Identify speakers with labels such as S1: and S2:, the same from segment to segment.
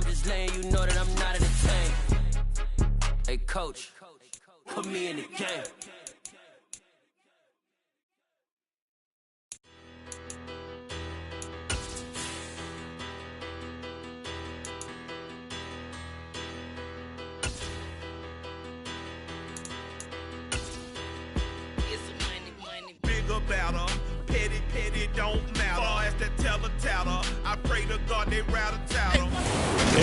S1: I'm just letting you know that I'm not entertained. Hey, coach, put me in the game.
S2: About her. Petty, don't matter. Far as that teller, I pray to God they rat-a-tattle.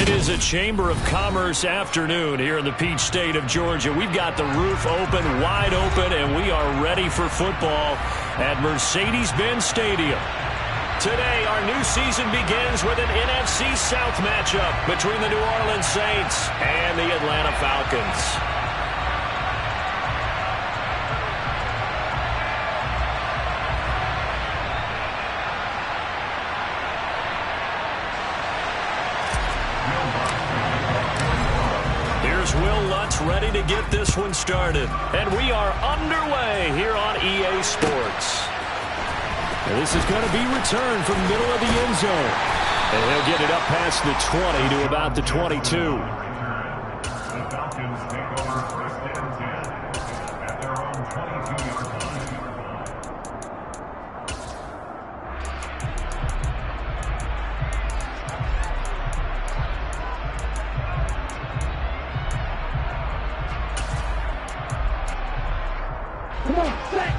S3: It is a Chamber of Commerce afternoon here in the Peach State of Georgia. We've got the roof open, wide open, and we are ready for football at Mercedes-Benz Stadium. Today, our new season begins with an NFC South matchup between the New Orleans Saints and the Atlanta Falcons. Will Lutz ready to get this one started. And we are underway here on EA Sports. And this is going to be returned from the middle of the end zone. And he'll get it up past the 20 to about the 22.
S4: The Falcons take over first and 10 at their own 22-yard line.
S5: Come on, set!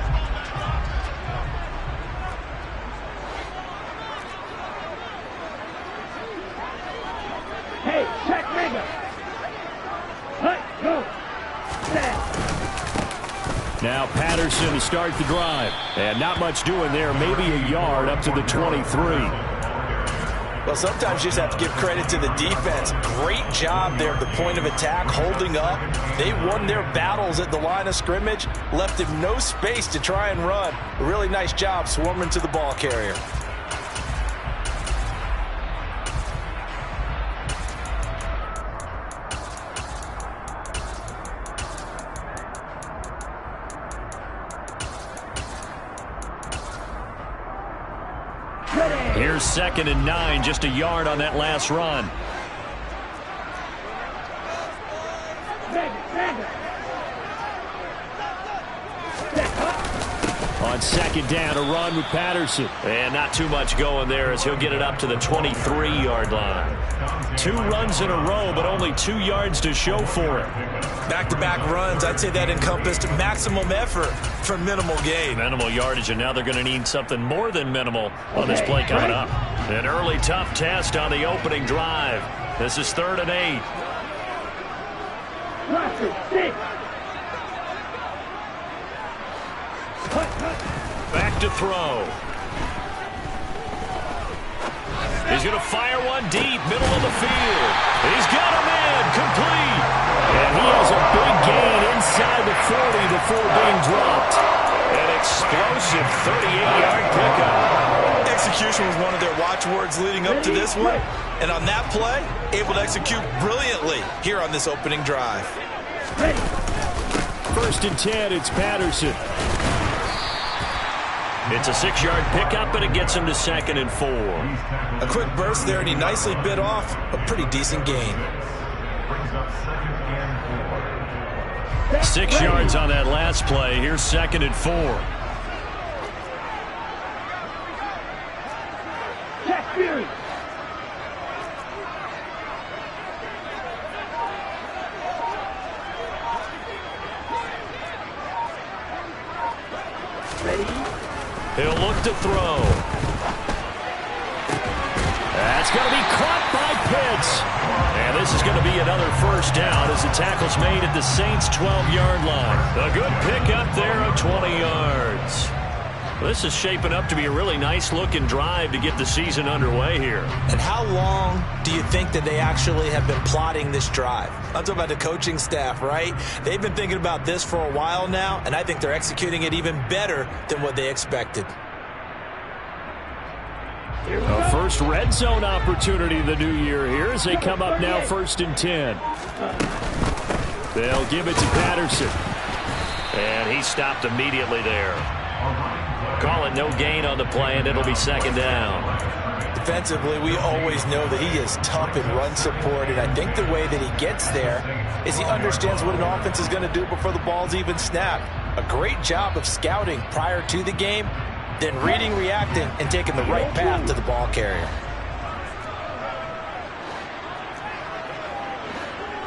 S5: Hey, check nigga! Let's go! Set!
S3: Now Patterson to start the drive. And not much doing there, maybe a yard up to the 23.
S6: Well, sometimes you just have to give credit to the defense. Great job there at the point of attack, holding up. They won their battles at the line of scrimmage, left him no space to try and run. A really nice job swarming to the ball carrier.
S3: Here's 2nd and 9, just a yard on that last run. On 2nd down, a run with Patterson. And not too much going there as he'll get it up to the 23-yard line. 2 runs in a row, but only 2 yards to show for it.
S6: Back-to-back runs, I'd say that encompassed maximum effort for minimal gain.
S3: Minimal yardage, and now they're going to need something more than minimal on this play coming up. An early tough test on the opening drive. This is 3rd and 8. Back to throw. He's going to fire one deep, middle of the field. He's got him in, complete. And he has a big gain inside the 40 before being dropped. An explosive 38-yard pickup.
S6: Execution was one of their watchwords leading up to this one. And on that play, able to execute brilliantly here on this opening drive.
S3: 1st and 10, it's Patterson. It's a 6-yard pickup, and it gets him to 2nd and 4.
S6: A quick burst there, and he nicely bit off a pretty decent gain.
S3: 6 yards on that last play. Here's 2nd and 4. He'll look to throw. That's going to be caught by Pitts. And this is going to be another 1st down as the tackle's made at the Saints' 12-yard line. A good pickup there of 20 yards. This is shaping up to be a really nice-looking drive to get the season underway here.
S6: And how long do you think that they actually have been plotting this drive? I'm talking about the coaching staff, right? They've been thinking about this for a while now, and I think they're executing it even better than what they expected.
S3: A first red zone opportunity the new year here as they come up now 1st and 10. They'll give it to Patterson. And he stopped immediately there. Call it no gain on the play, and it'll be 2nd down.
S6: Defensively, we always know that he is tough in run support, and I think the way that he gets there is he understands what an offense is going to do before the ball's even snapped. A great job of scouting prior to the game, then reading, reacting, and taking the right path to the ball carrier.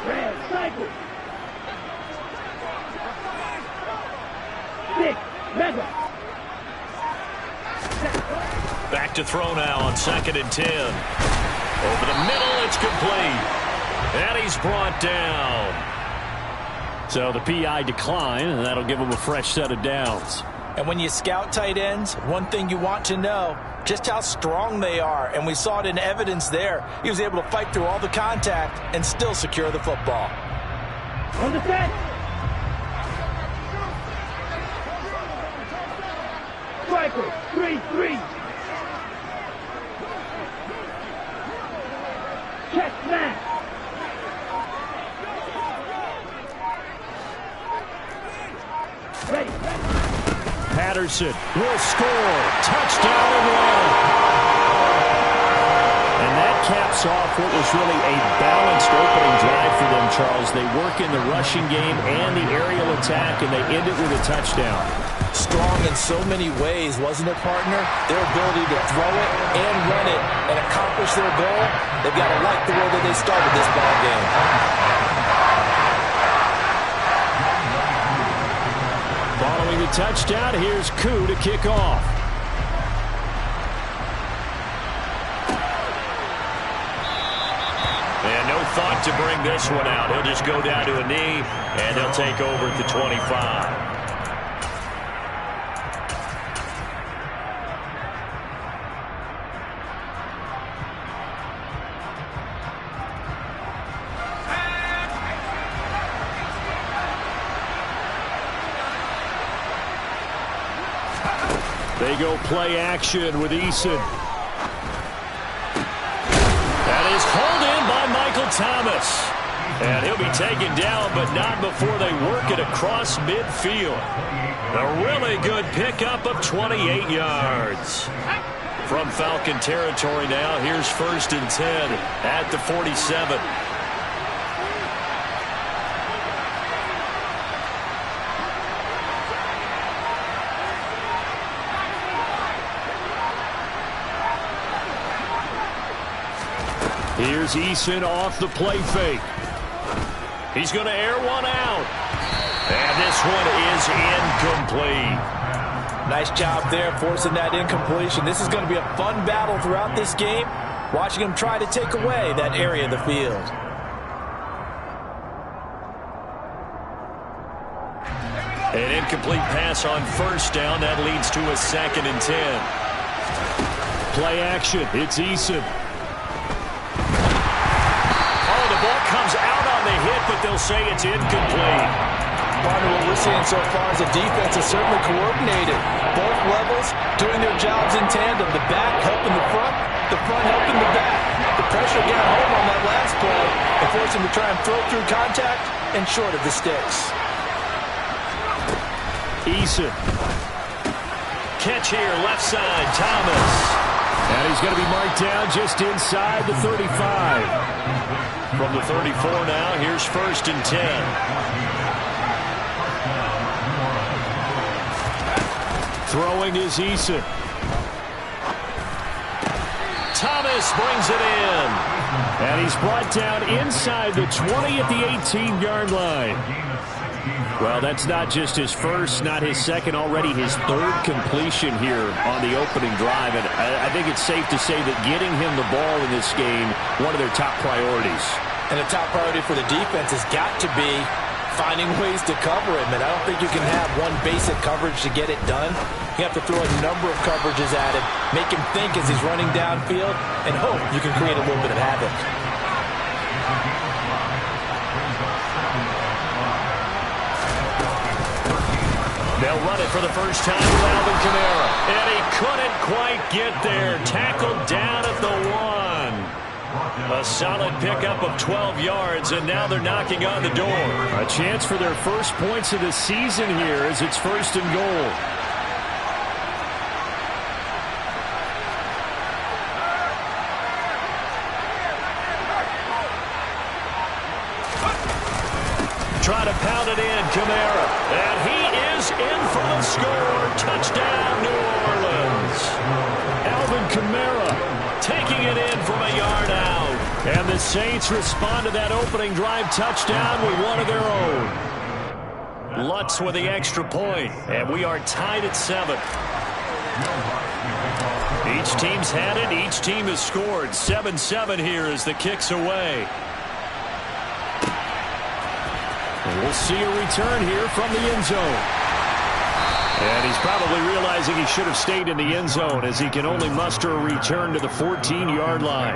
S5: Red cycle. 6, mega.
S3: Back to throw now on 2nd and 10. Over the middle, it's complete. And he's brought down. So the PI decline, and that'll give him a fresh set of downs.
S6: And when you scout tight ends, one thing you want to know, just how strong they are. And we saw it in evidence there. He was able to fight through all the contact and still secure the football.
S5: On the set. Striker, 3-3. Check smash. Ready.
S3: Patterson will score. Touchdown and run. And that caps off what was really a balanced opening drive for them, Charles. They work in the rushing game and the aerial attack, and they end it with a touchdown.
S6: Strong in so many ways, wasn't it, partner? Their ability to throw it and run it and accomplish their goal, they've got to like the way that they started this ball game.
S3: Following the touchdown, here's Koo to kick off. And no thought to bring this one out. He'll just go down to a knee, and he'll take over at the 25. They go play action with Eason. That is hauled in by Michael Thomas. And he'll be taken down, but not before they work it across midfield. A really good pickup of 28 yards. From Falcon territory now, here's 1st and 10 at the 47. Here's Eason off the play fake. He's going to air one out. And this one is incomplete.
S6: Nice job there forcing that incompletion. This is going to be a fun battle throughout this game, watching him try to take away that area of the field.
S3: An incomplete pass on 1st down. That leads to a 2nd and 10. Play action. It's Eason. Comes out on the hit, but they'll say it's incomplete.
S6: Part of what we're seeing so far is the defense is certainly coordinated. Both levels doing their jobs in tandem. The back helping the front helping the back. The pressure got home on that last play and forced him to try and throw through contact and short of the sticks.
S3: Eason. Catch here, left side, Thomas. And he's going to be marked down just inside the 35. From the 34 now, here's 1st and 10. Throwing is Eason. Thomas brings it in. And he's brought down inside the 20 at the 18-yard line. Well, that's not just his first, not his second, already his 3rd completion here on the opening drive. And I think it's safe to say that getting him the ball in this game, one of their top priorities.
S6: And the top priority for the defense has got to be finding ways to cover him. And I don't think you can have one basic coverage to get it done. You have to throw a number of coverages at him, make him think as he's running downfield, and hope you can create a little bit of havoc.
S3: They'll run it for the first time with Alvin Kamara. And he couldn't quite get there. Tackled down at the 1. A solid pickup of 12 yards, and now they're knocking on the door. A chance for their first points of the season here as it's 1st and goal. it in, Kamara. And he is in for the score. Touchdown, New Orleans. Alvin Kamara taking it in from a yard out. And the Saints respond to that opening drive touchdown with one of their own. Lutz with the extra point, and we are tied at 7. Each team's had it. Each team has scored. 7-7 here as the kick's away. And we'll see a return here from the end zone. And he's probably realizing he should have stayed in the end zone as he can only muster a return to the 14-yard line.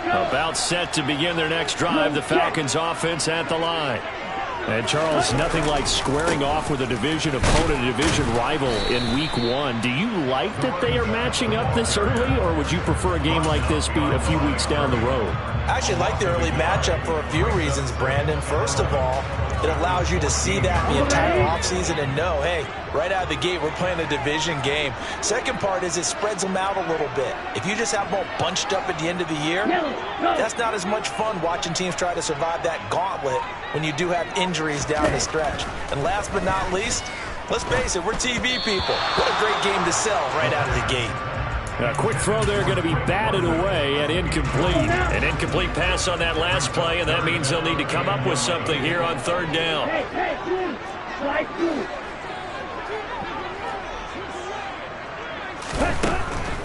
S3: About set to begin their next drive. The Falcons offense at the line. And Charles, nothing like squaring off with a division opponent, a division rival in week 1. Do you like that they are matching up this early, or would you prefer a game like this be a few weeks down the road?
S6: I actually like the early matchup for a few reasons, Brandon. First of all, it allows you to see that the entire offseason and know, hey, right out of the gate, we're playing a division game. Second part is it spreads them out a little bit. If you just have them all bunched up at the end of the year, that's not as much fun watching teams try to survive that gauntlet when you do have injuries down the stretch. And last but not least, let's face it, we're TV people. What a great game to sell right out of the gate.
S3: A quick throw there going to be batted away and incomplete. An incomplete pass on that last play, and that means they'll need to come up with something here on 3rd down.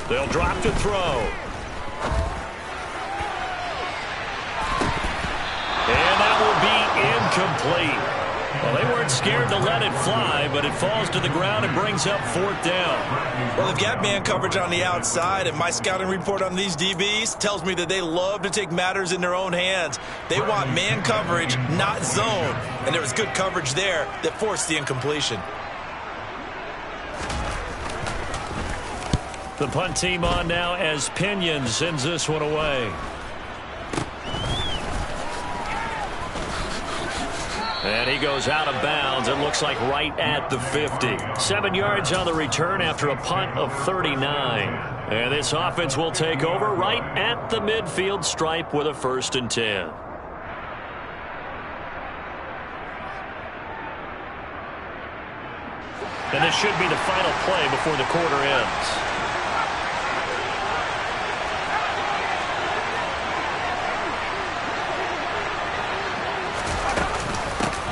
S3: They'll drop to throw. And that will be incomplete. Well, they weren't scared to let it fly, but it falls to the ground and brings up 4th down.
S6: Well, they've got man coverage on the outside, and my scouting report on these DBs tells me that they love to take matters in their own hands. They want man coverage, not zone, and there was good coverage there that forced the incompletion.
S3: The punt team on now as Pinion sends this one away. And he goes out of bounds. It looks like right at the 50. 7 yards on the return after a punt of 39. And this offense will take over right at the midfield stripe with a 1st and 10. And this should be the final play before the quarter ends.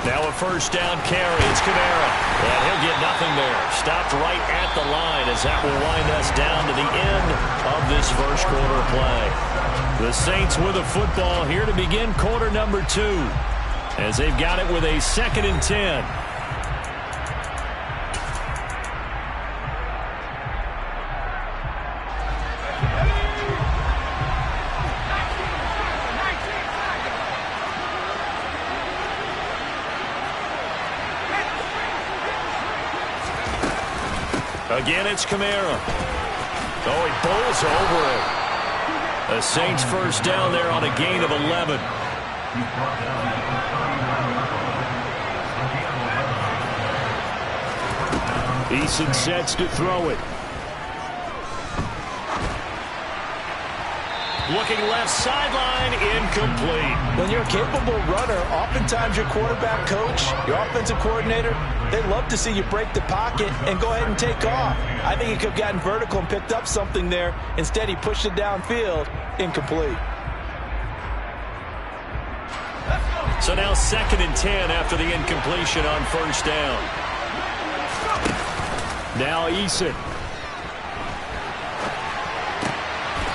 S3: Now a 1st down carry. It's Kamara. And he'll get nothing there. Stopped right at the line as that will wind us down to the end of this 1st quarter play. The Saints with the football here to begin quarter number 2 as they've got it with a 2nd and 10. Again, it's Kamara. Oh, he bowls over it. The Saints 1st down there on a gain of 11. Eason sets to throw it. Looking left sideline, incomplete.
S6: When you're a capable runner, oftentimes your quarterback coach, your offensive coordinator, they love to see you break the pocket and go ahead and take off. I think he could have gotten vertical and picked up something there. Instead, he pushed it downfield, incomplete.
S3: So now 2nd and 10 after the incompletion on 1st down. Now Eason.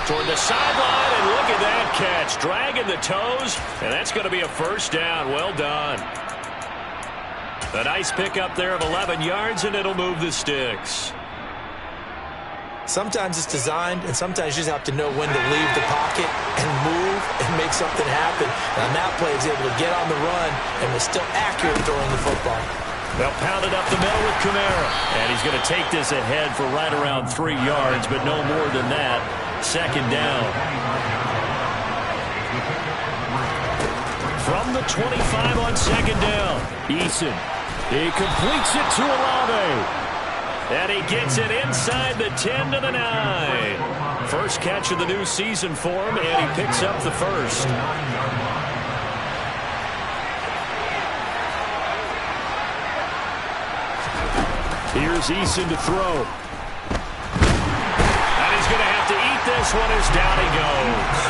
S3: Toward the sideline, and look at that catch. Dragging the toes, and that's going to be a 1st down. Well done. A nice pickup there of 11 yards, and it'll move the sticks.
S6: Sometimes it's designed, and sometimes you just have to know when to leave the pocket and move and make something happen. And on that play, he's able to get on the run and was still accurate throwing the football.
S3: They'll pound it up the middle with Kamara. And he's going to take this ahead for right around 3 yards, but no more than that. 2nd down. From the 25 on 2nd down, Eason. He completes it to Olave. And he gets it inside the 10 to the 9. First catch of the new season for him, and he picks up the first. Here's Eason to throw. And he's going to have to eat this one as down he goes.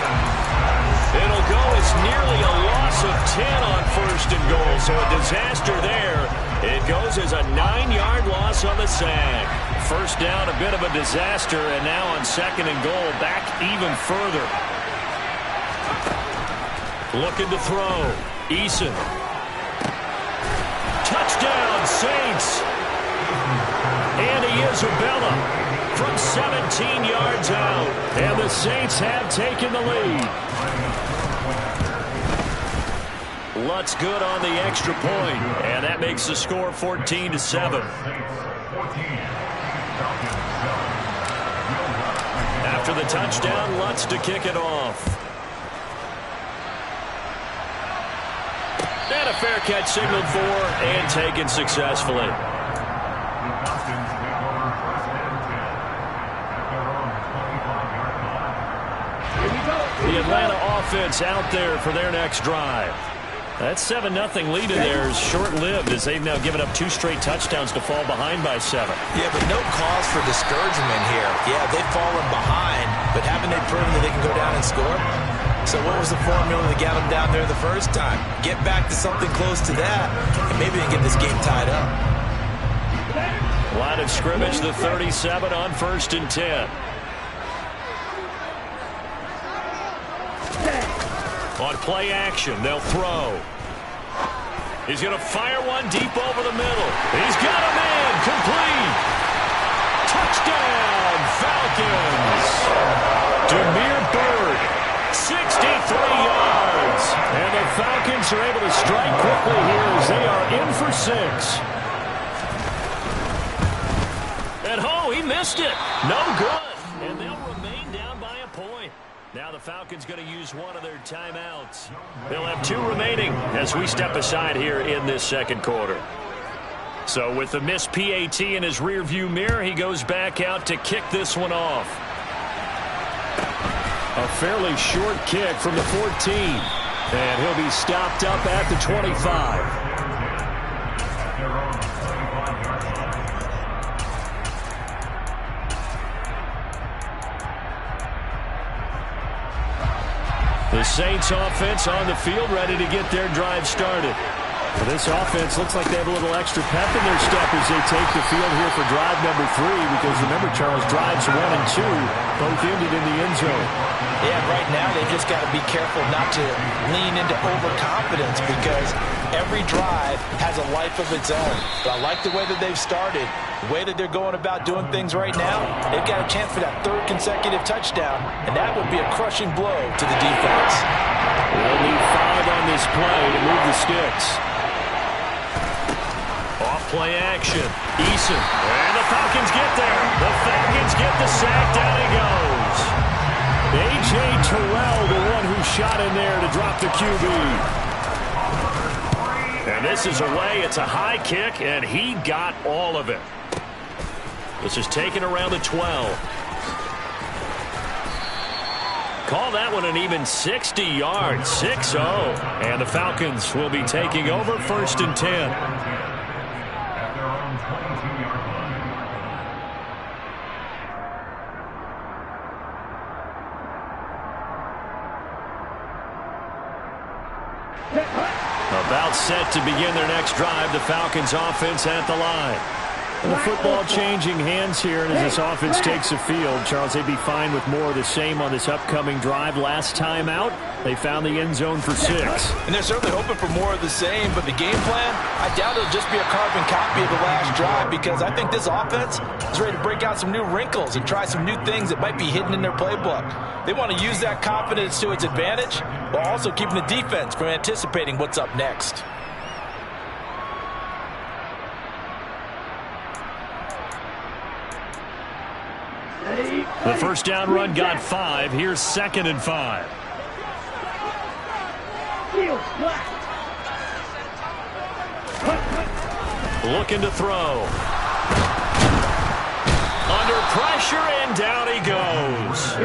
S3: It'll go as nearly a loss of 10 on first and goal, so a disaster there. It goes as a 9-yard loss on the sack. First down, a bit of a disaster, and now on second and goal, back even further. Looking to throw. Eason. Touchdown, Saints. Andy Isabella from 17 yards out. And the Saints have taken the lead. Lutz good on the extra point, and that makes the score 14-7. After the touchdown, Lutz to kick it off. And a fair catch signaled for and taken successfully. The Atlanta offense out there for their next drive. That 7-0 lead in there is short-lived as they've now given up 2 straight touchdowns to fall behind by 7.
S6: Yeah, but no cause for discouragement here. Yeah, they've fallen behind, but haven't they proven that they can go down and score? So what was the formula that got them down there the first time? Get back to something close to that, and maybe they can get this game tied up.
S3: Line of scrimmage, the 37 on first and 10. On play action, they'll throw. He's going to fire one deep over the middle. He's got a man, complete. Touchdown, Falcons. Damiere Byrd, 63 yards. And the Falcons are able to strike quickly here as they are in for 6. And he missed it. No good. And they'll remain down by a point. Now the Falcons going to use one of their timeouts. They'll have 2 remaining as we step aside here in this second quarter. So with the missed PAT in his rearview mirror, he goes back out to kick this one off. A fairly short kick from the 14. And he'll be stopped up at the 25. The Saints offense on the field, ready to get their drive started. Well, this offense looks like they have a little extra pep in their step as they take the field here for drive number 3, because remember, Charles, drives 1 and 2 both ended in the end zone.
S6: Yeah, right now they just got to be careful not to lean into overconfidence, because every drive has a life of its own. But I like the way that they've started, the way that they're going about doing things right now. They've got a chance for that 3rd consecutive touchdown, and that would be a crushing blow to the defense.
S3: They'll need 5 on this play to move the sticks. Off play action. Eason. And the Falcons get there. The Falcons get the sack. Down he goes. A.J. Terrell, the one who shot in there to drop the QB. And this is away. It's a high kick, and he got all of it. This is taken around the 12. Call that one an even 60 yards. 6-0. And the Falcons will be taking over first and 10. About set to begin their next drive, the Falcons offense at the line. The football changing hands here, and as this offense takes the field, Charles, they'd be fine with more of the same on this upcoming drive. Last time out, they found the end zone for 6.
S6: And they're certainly hoping for more of the same, but the game plan, I doubt it'll just be a carbon copy of the last drive, because I think this offense is ready to break out some new wrinkles and try some new things that might be hidden in their playbook. They want to use that confidence to its advantage, while also keeping the defense from anticipating what's up next.
S3: The first down run got 5. Here's 2nd and 5. Looking to throw. under pressure, and down he goes.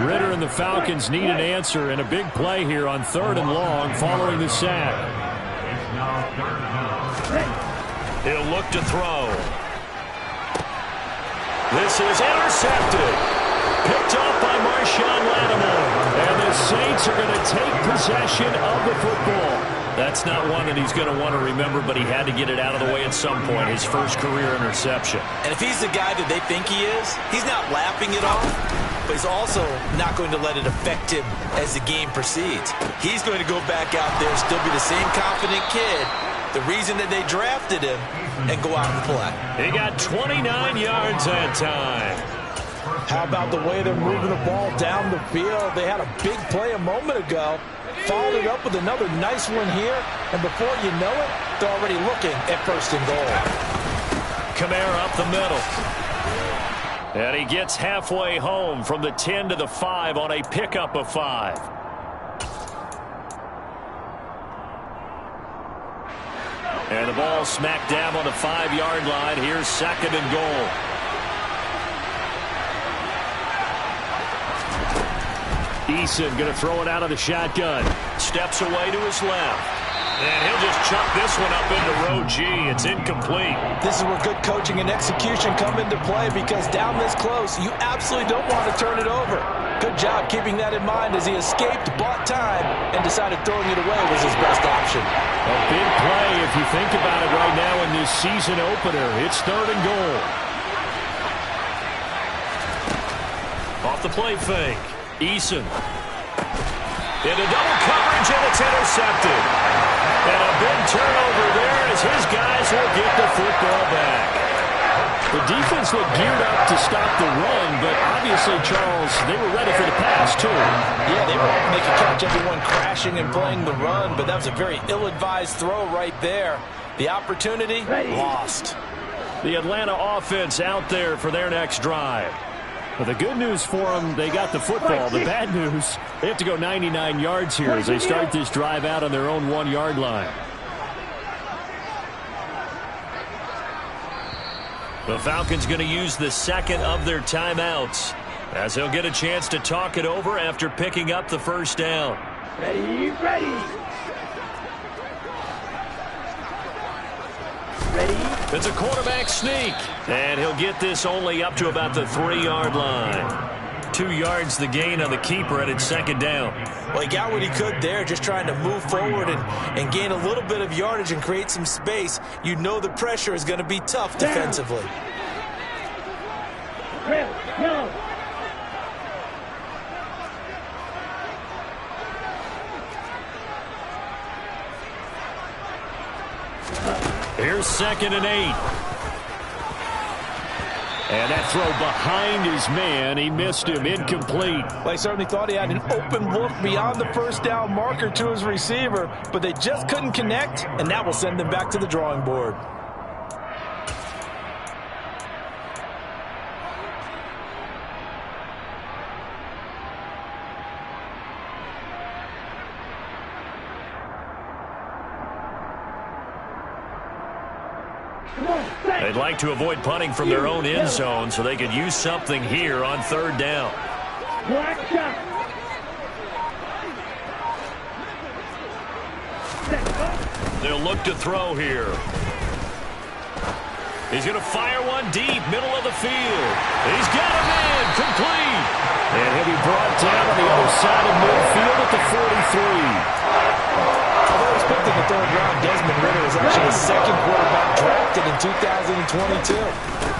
S3: Ritter and the Falcons need an answer, and a big play here on 3rd and long following the sack. He'll look to throw. This is intercepted. Picked up by Marshawn Lattimore. And the Saints are going to take possession of the football. That's not one that he's going to want to remember, but he had to get it out of the way at some point, his first career interception.
S6: And if he's the guy that they think he is, he's not laughing it off, but he's also not going to let it affect him as the game proceeds. He's going to go back out there and still be the same confident kid, the reason that they drafted him, and go out and play.
S3: He got 29 yards that time.
S6: How about the way they're moving the ball down the field? They had a big play a moment ago. Followed it up with another nice one here, and before you know it, they're already looking at 1st and goal.
S3: Kamara up the middle. And he gets halfway home from the 10 to the 5 on a pickup of 5. And the ball smack dab on the 5-yard line. Here's 2nd and goal. Eason going to throw it out of the shotgun. Steps away to his left. And he'll just chuck this one up into row G. It's incomplete.
S6: This is where good coaching and execution come into play, because down this close, you absolutely don't want to turn it over. Good job keeping that in mind as he escaped, bought time, and decided throwing it away was his best option.
S3: A big play if you think about it right now in this season opener. It's 3rd and goal. Off the play fake. Eason. Into double coverage, and it's intercepted. And a big turnover there as his guys will get the football back. The defense looked geared up to stop the run, but obviously, Charles, they were ready for the pass, too.
S6: Yeah, they were hoping they could catch everyone crashing and playing the run, but that was a very ill-advised throw right there. The opportunity, lost.
S3: The Atlanta offense out there for their next drive. Well, the good news for them, they got the football. The bad news, they have to go 99 yards here as they start this drive out on their own 1-yard line. The Falcons going to use the 2nd of their timeouts as they'll get a chance to talk it over after picking up the 1st down.
S5: Ready, ready.
S3: It's a quarterback sneak, and he'll get this only up to about the 3-yard line. 2 yards the gain on the keeper, and it's 2nd down.
S6: Well, he got what he could there, just trying to move forward and gain a little bit of yardage and create some space. You know the pressure is going to be tough defensively.
S5: No.
S3: Here's 2nd and 8. And that throw behind his man. He missed him. Incomplete.
S6: Well, he certainly thought he had an open look beyond the 1st down marker to his receiver, but they just couldn't connect, and that will send them back to the drawing board.
S3: They'd like to avoid punting from their own end zone so they could use something here on 3rd down. They'll look to throw here. He's going to fire one deep, middle of the field. He's got him in, complete. And he'll be brought down on the other side of midfield at the 43.
S6: Although he's picked in the 3rd round, Desmond Ritter is actually the 2nd quarterback drafted in 2022.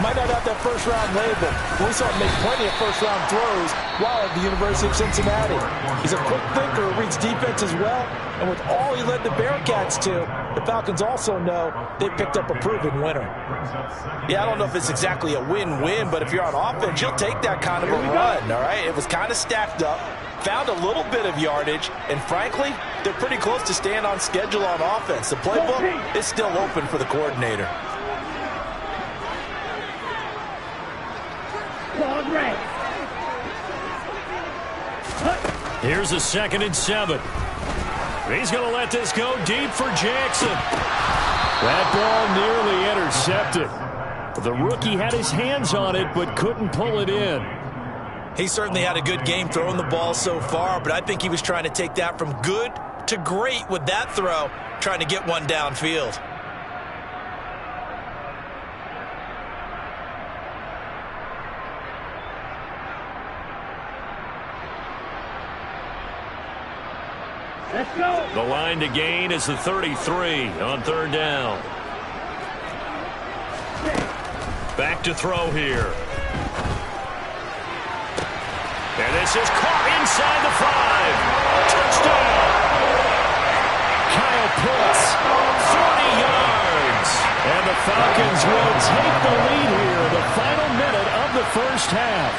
S6: Might not have that 1st round label, but we saw him make plenty of 1st round throws while at the University of Cincinnati. He's a quick thinker who reads defense as well, and with all he led the Bearcats to, the Falcons also know they picked up a proven winner. Yeah, I don't know if it's exactly a win-win, but if you're on offense, you'll take that kind of a run, all right? It was kind of stacked up, found a little bit of yardage, and frankly, they're pretty close to staying on schedule on offense. The playbook is still open for the coordinator.
S3: Here's a 2nd and 7. He's going to let this go deep for Jackson. That ball nearly intercepted. The rookie had his hands on it but couldn't pull it in.
S6: He certainly had a good game throwing the ball so far, but I think he was trying to take that from good to great with that throw, trying to get one downfield.
S5: Let's go.
S3: The line to gain is the 33 on third down. Back to throw here. And this is caught inside the 5. Touchdown! Kyle Pitts, 40 yards. And the Falcons will take the lead here in the final minute of the first half.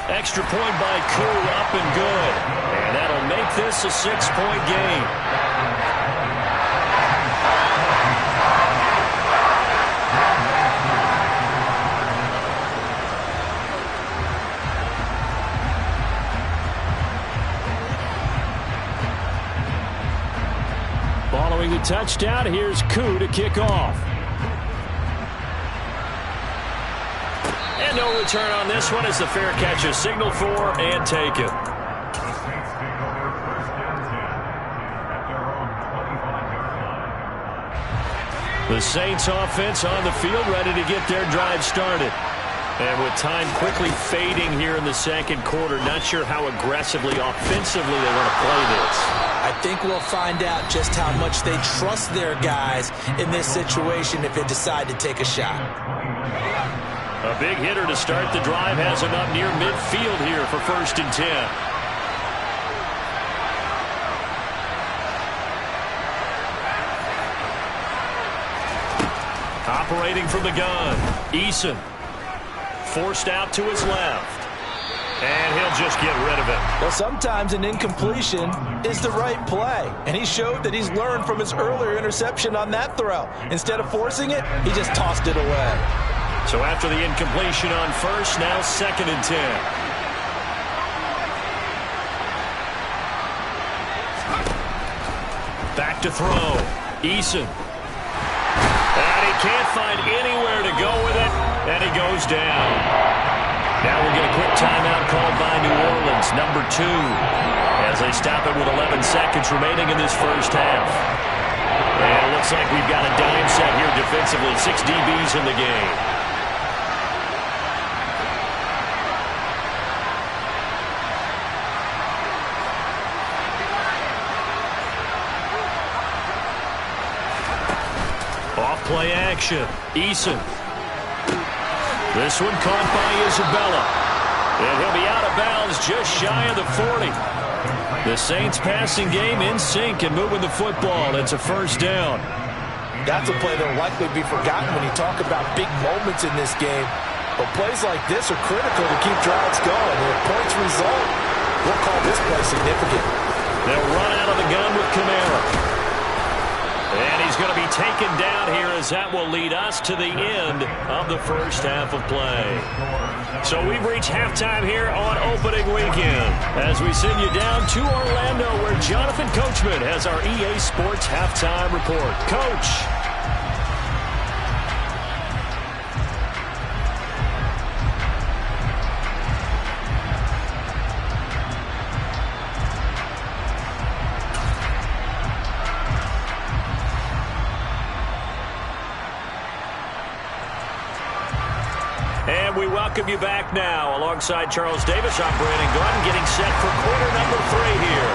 S3: Extra point by Koo, up and good. And that'll make this a 6-point game. Following the touchdown, here's Koo to kick off. And no return on this one as the fair catch is signaled for and taken.
S4: The Saints take over first and 10 at their own 25-yard line.
S3: The Saints offense on the field ready to get their drive started. And with time quickly fading here in the second quarter, not sure how aggressively, offensively they want to play this.
S6: I think we'll find out just how much they trust their guys in this situation if they decide to take a shot.
S3: A big hitter to start the drive has him up near midfield here for first and 10. Operating from the gun, Eason. Forced out to his left. And he'll just get rid of it.
S6: Well, sometimes an incompletion is the right play. And he showed that he's learned from his earlier interception on that throw. Instead of forcing it, he just tossed it away.
S3: So after the incompletion on first, now second and 10. Back to throw. Eason. And he can't find anywhere to go with it. And he goes down. Now we'll get a quick timeout called by New Orleans, number 2, as they stop it with 11 seconds remaining in this first half. And it looks like we've got a dime set here defensively, 6 DBs in the game. Off play action, Eason. This one caught by Isabella. And he'll be out of bounds just shy of the 40. The Saints passing game in sync and moving the football. It's a first down.
S6: That's a play that will likely be forgotten when you talk about big moments in this game. But plays like this are critical to keep drives going. And if points result, we'll call this play significant.
S3: They'll run out of the gun with Kamara. And he's going to be taken down here as that will lead us to the end of the first half of play. So we've reached halftime here on opening weekend as we send you down to Orlando where Jonathan Coachman has our EA Sports halftime report. Coach. And we welcome you back now. Alongside Charles Davis, I'm Brandon Gunn, getting set for quarter number 3 here.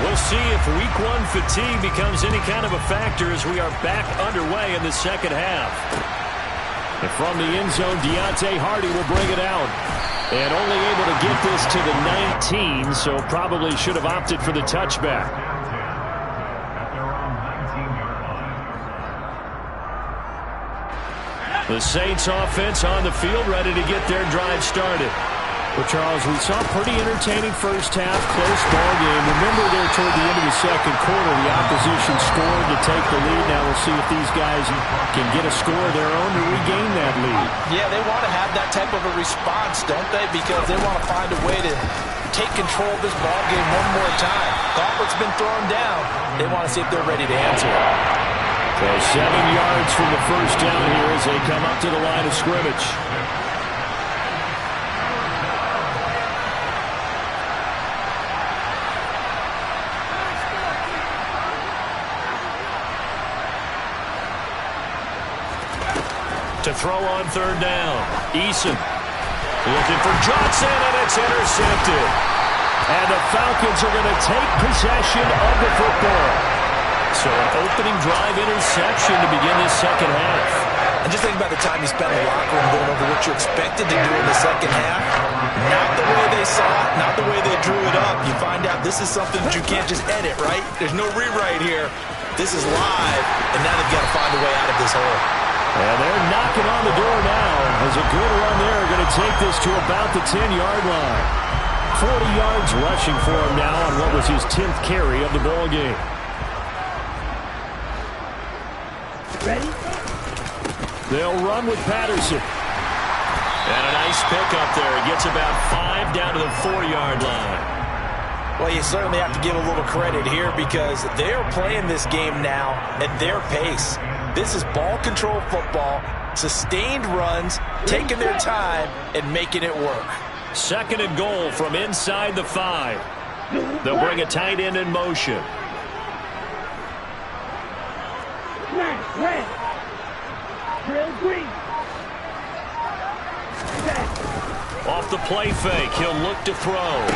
S3: We'll see if week 1 fatigue becomes any kind of a factor as we are back underway in the second half. And from the end zone, Deontay Hardy will bring it out. And only able to get this to the 19, so probably should have opted for the touchback. The Saints offense on the field ready to get their drive started. Well, Charles, we saw a pretty entertaining first half, close ball game. Remember there toward the end of the second quarter, the opposition scored to take the lead. Now we'll see if these guys can get a score of their own to regain that lead.
S6: Yeah, they want to have that type of a response, don't they? Because they want to find a way to take control of this ball game one more time. Gauntlet's been thrown down. They want to see if they're ready to answer it.
S3: So 7 yards from the first down here as they come up to the line of scrimmage. To throw on third down. Eason looking for Johnson, and it's intercepted. And the Falcons are going to take possession of the football. So an opening drive interception to begin this second half.
S6: And just think about the time you spent in the locker room going over what you expected to do in the second half. Not the way they saw it, not the way they drew it up. You find out this is something that you can't just edit, right? There's no rewrite here. This is live, and now they've got to find a way out of this hole.
S3: And they're knocking on the door now as a good run there going to take this to about the 10-yard line. 40 yards rushing for him now on what was his 10th carry of the ball game.
S5: Ready?
S3: They'll run with Patterson. And a nice pickup there. He gets about 5 down to the 4-yard line.
S6: Well, you certainly have to give a little credit here because they're playing this game now at their pace. This is ball control football, sustained runs, taking their time, and making it work.
S3: 2nd and goal from inside the 5. They'll bring a tight end in motion.
S5: Red. Drill green.
S3: Off the play fake, he'll look to throw.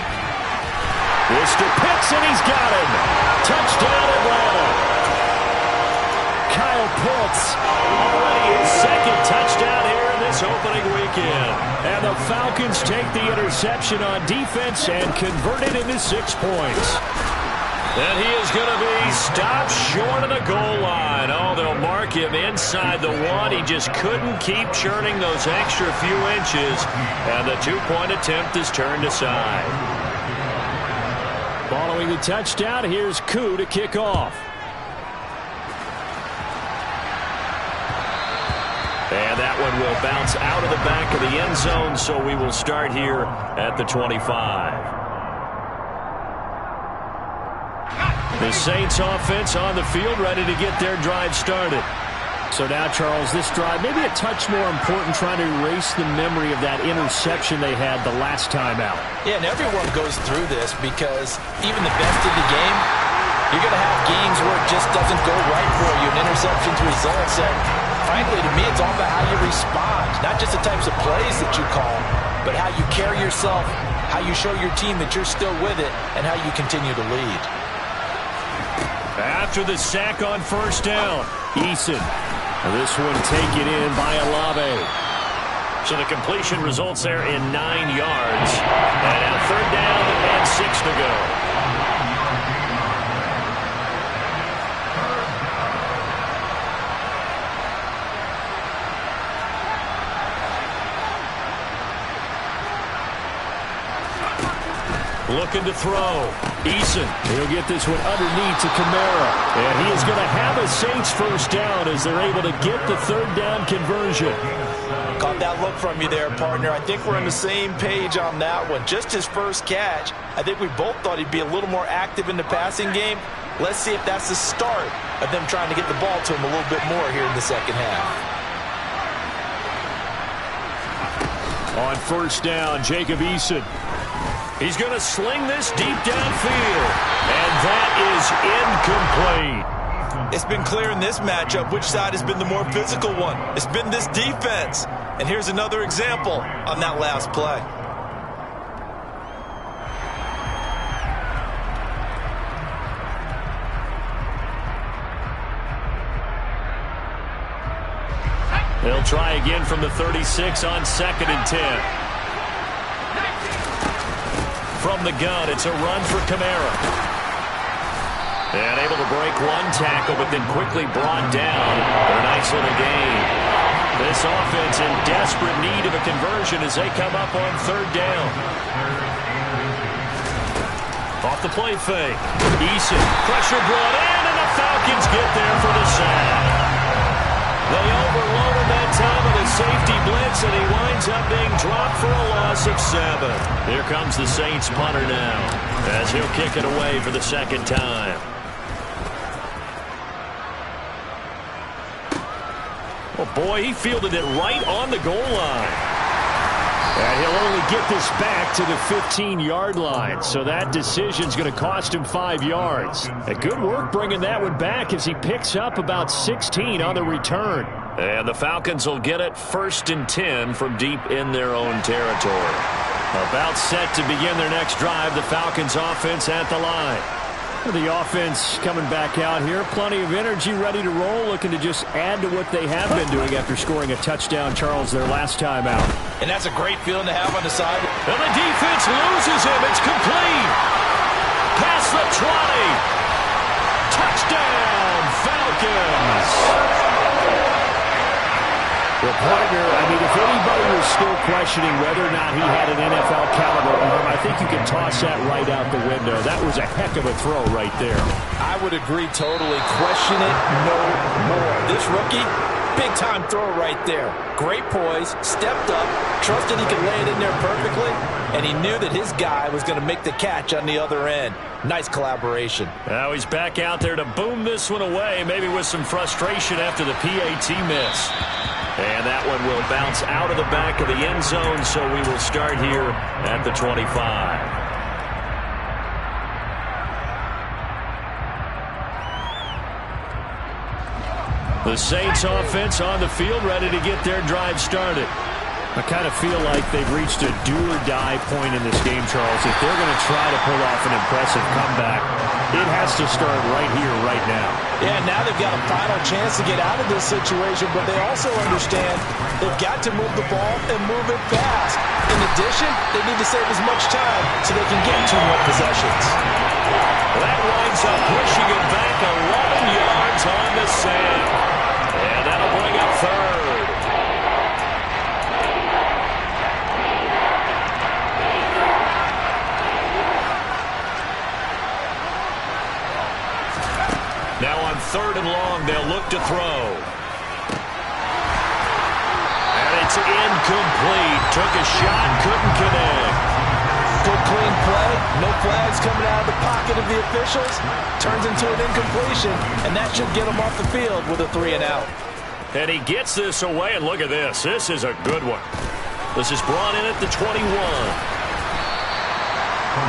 S3: This to Pitts, and he's got him. Touchdown, Atlanta. Kyle Pitts, already his 2nd touchdown here in this opening weekend. And the Falcons take the interception on defense and convert it into 6 points. And he is going to be stopped short of the goal line. Oh, they'll mark him inside the 1. He just couldn't keep churning those extra few inches. And the 2-point attempt is turned aside. Following the touchdown, here's Koo to kick off. And that one will bounce out of the back of the end zone, so we will start here at the 25. The Saints offense on the field, ready to get their drive started. So now, Charles, this drive maybe a touch more important, trying to erase the memory of that interception they had the last time out.
S6: Yeah, and everyone goes through this because even the best of the game, you're going to have games where it just doesn't go right for you, and interceptions results. And frankly, to me, it's all about how you respond, not just the types of plays that you call, but how you carry yourself, how you show your team that you're still with it, and how you continue to lead.
S3: After the sack on first down, Eason. This one taken in by Olave. So the completion results there in 9 yards. And now 3rd down and 6 to go. Looking to throw. Eason. He'll get this one underneath to Kamara. And he is going to have a Saints first down as they're able to get the 3rd down conversion.
S6: Caught that look from you there, partner. I think we're on the same page on that one. Just his first catch. I think we both thought he'd be a little more active in the passing game. Let's see if that's the start of them trying to get the ball to him a little bit more here in the second half.
S3: On first down, Jacob Eason. He's going to sling this deep downfield. And that is incomplete.
S6: It's been clear in this matchup which side has been the more physical one. It's been this defense. And here's another example on that last play.
S3: They'll try again from the 36 on 2nd and 10. From the gun, it's a run for Kamara. And able to break one tackle, but then quickly brought down for a nice little gain. This offense in desperate need of a conversion as they come up on 3rd down. Off the play fake. Eason, pressure brought in, and the Falcons get there for the sack. They overload him that time with a safety blitz, and he winds up being dropped for a loss of 7. Here comes the Saints punter now, as he'll kick it away for the second time. Oh, boy, he fielded it right on the goal line. And he'll only get this back to the 15-yard line, so that decision's going to cost him 5 yards. A good work bringing that one back as he picks up about 16 on the return. And the Falcons will get it 1st and 10 from deep in their own territory. About set to begin their next drive, the Falcons offense at the line. The offense coming back out here. Plenty of energy, ready to roll, looking to just add to what they have been doing after scoring a touchdown, Charles, their last time out.
S6: And that's a great feeling to have on the side.
S3: And the defense loses him. It's complete. Past the 20. Touchdown, Falcons. Well, partner, I mean, if anybody was still questioning whether or not he had an NFL caliber arm, I think you can toss that right out the window. That was a heck of a throw right there.
S6: I would agree totally. Question it no more. This rookie, big-time throw right there. Great poise, stepped up, trusted he could lay it in there perfectly, and he knew that his guy was going to make the catch on the other end. Nice collaboration.
S3: Now he's back out there to boom this one away, maybe with some frustration after the PAT miss. And that one will bounce out of the back of the end zone, so we will start here at the 25. The Saints offense on the field, ready to get their drive started. I kind of feel like they've reached a do-or-die point in this game, Charles. If they're going to try to pull off an impressive comeback, it has to start right here, right now.
S6: Yeah, now they've got a final chance to get out of this situation, but they also understand they've got to move the ball and move it fast. In addition, they need to save as much time so they can get 2 more possessions.
S3: That winds up pushing it back 11 yards on the sand. And that'll bring up 3rd. Now on 3rd and long, they'll look to throw. And it's incomplete. Took a shot, couldn't connect.
S6: Good clean play. No flags coming out of the pocket of the officials. Turns into an incompletion, and that should get him off the field with a 3-and-out.
S3: And he gets this away, and look at this. This is a good one. This is brought in at the 21.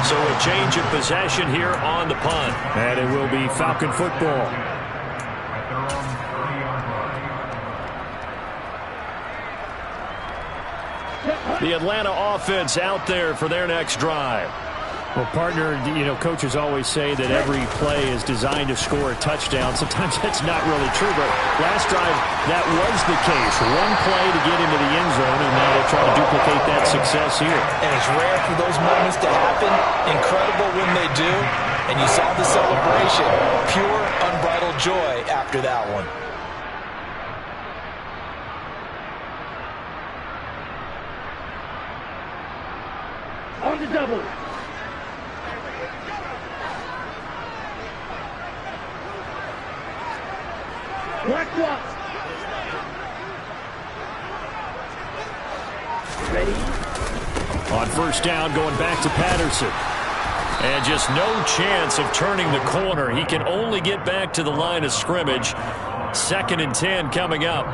S3: So a change of possession here on the punt. And it will be Falcon football. The Atlanta offense out there for their next drive. Well, partner, you know, coaches always say that every play is designed to score a touchdown. Sometimes that's not really true, but last drive, that was the case. One play to get into the end zone, and now they'll try to duplicate that success here.
S6: And it's rare for those moments to happen. Incredible when they do. And you saw the celebration. Pure, unbridled joy after that one.
S5: On the double. Black block. Ready?
S3: On 1st down, going back to Patterson. And just no chance of turning the corner. He can only get back to the line of scrimmage. 2nd and 10 coming up.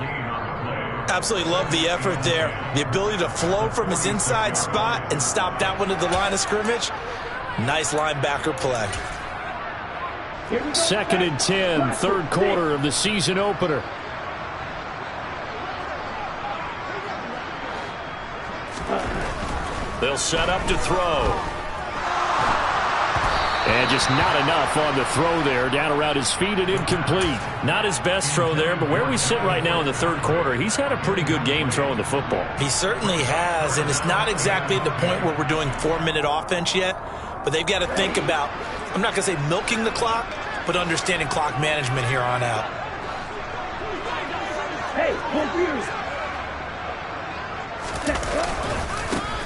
S6: Absolutely love the effort there. The ability to flow from his inside spot and stop that one at the line of scrimmage. Nice linebacker play.
S3: 2nd and 10, 3rd quarter of the season opener. They'll set up to throw. And just not enough on the throw there. Down around his feet and incomplete. Not his best throw there, but where we sit right now in the 3rd quarter, he's had a pretty good game throwing the football.
S6: He certainly has, and it's not exactly at the point where we're doing 4-minute offense yet, but they've got to think about, I'm not going to say milking the clock, but understanding clock management here on out.
S5: Hey, confused.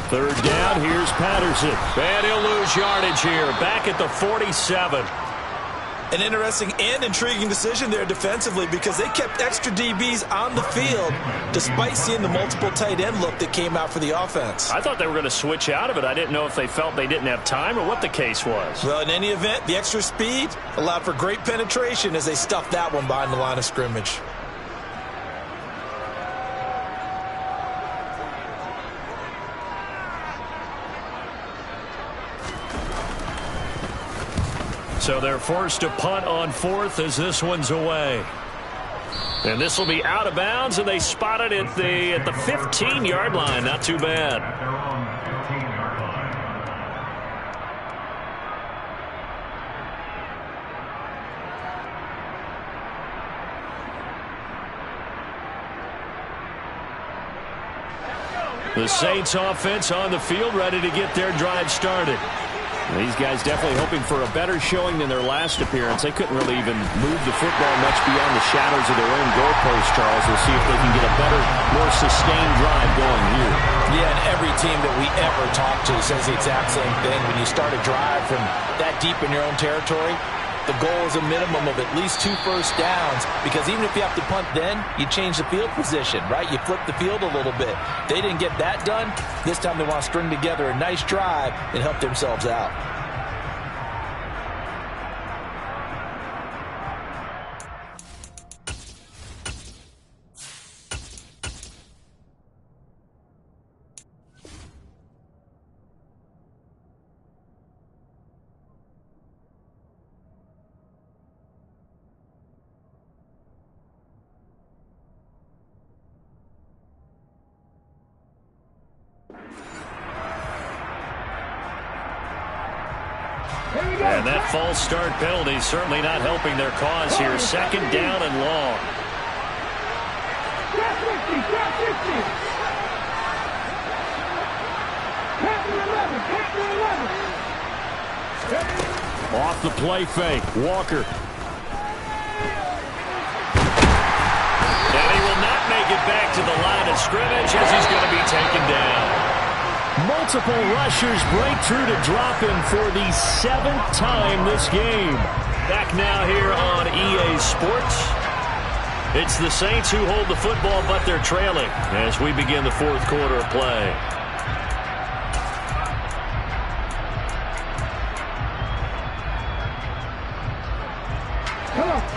S3: 3rd down, here's Patterson. And he'll lose yardage here, back at the 47.
S6: An interesting and intriguing decision there defensively because they kept extra DBs on the field despite seeing the multiple tight end look that came out for the offense.
S3: I thought they were going to switch out of it. I didn't know if they felt they didn't have time or what the case was.
S6: Well, in any event, the extra speed allowed for great penetration as they stuffed that one behind the line of scrimmage.
S3: So they're forced to punt on fourth as this one's away. And this will be out of bounds, and they spot it at the 15-yard line. Not too bad.
S4: At their own 15-yard line.
S3: The Saints offense on the field, ready to get their drive started. These guys definitely hoping for a better showing than their last appearance. They couldn't really even move the football much beyond the shadows of their own goalpost, Charles. We'll see if they can get a better, more sustained drive going here.
S6: Yeah, and every team that we ever talk to says the exact same thing. When you start a drive from that deep in your own territory, the goal is a minimum of at least 2 first downs, because even if you have to punt then, you change the field position, right? You flip the field a little bit. They didn't get that done. This time they want to string together a nice drive and help themselves out.
S3: And that false start penalty certainly not helping their cause here. Second down and long. Off the play fake, Walker. And he will not make it back to the line of scrimmage as he's going to be taken down. Multiple rushers break through to drop him for the 7th time this game. Back now here on EA Sports. It's the Saints who hold the football, but they're trailing as we begin the 4th quarter of play.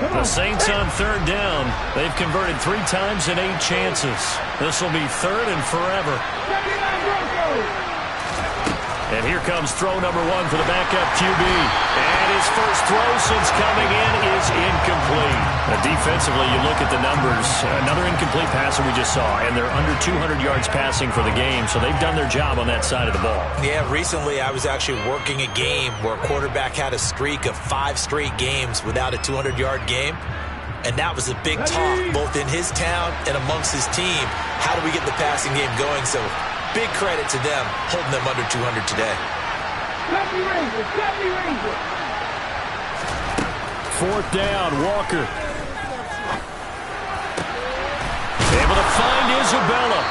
S3: The Saints on 3rd down. They've converted 3 times in 8 chances. This will be 3rd and forever. And here comes throw number 1 for the backup QB. And his first throw since coming in is incomplete. Now, defensively, you look at the numbers. Another incomplete passer we just saw, and they're under 200 yards passing for the game, so they've done their job on that side of the ball.
S6: Yeah, recently I was actually working a game where a quarterback had a streak of 5 straight games without a 200-yard game. And that was a big talk, both in his town and amongst his team. How do we get the passing game going? So big credit to them, holding them under 200 today.
S3: 4th down, Walker. Able to find Isabella.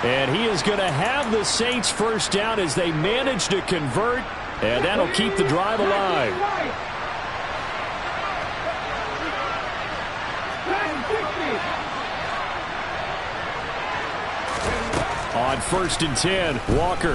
S3: And he is going to have the Saints first down as they manage to convert. And that'll keep the drive alive. On 1st and 10, Walker.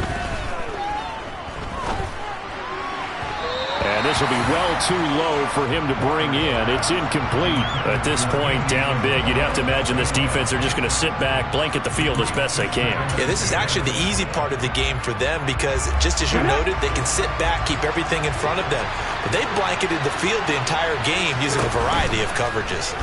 S3: And this will be well too low for him to bring in. It's incomplete. At this point, down big, you'd have to imagine this defense, they're just going to sit back, blanket the field as best they can.
S6: Yeah, this is actually the easy part of the game for them because, just as you noted, they can sit back, keep everything in front of them. But they blanketed the field the entire game using a variety of coverages.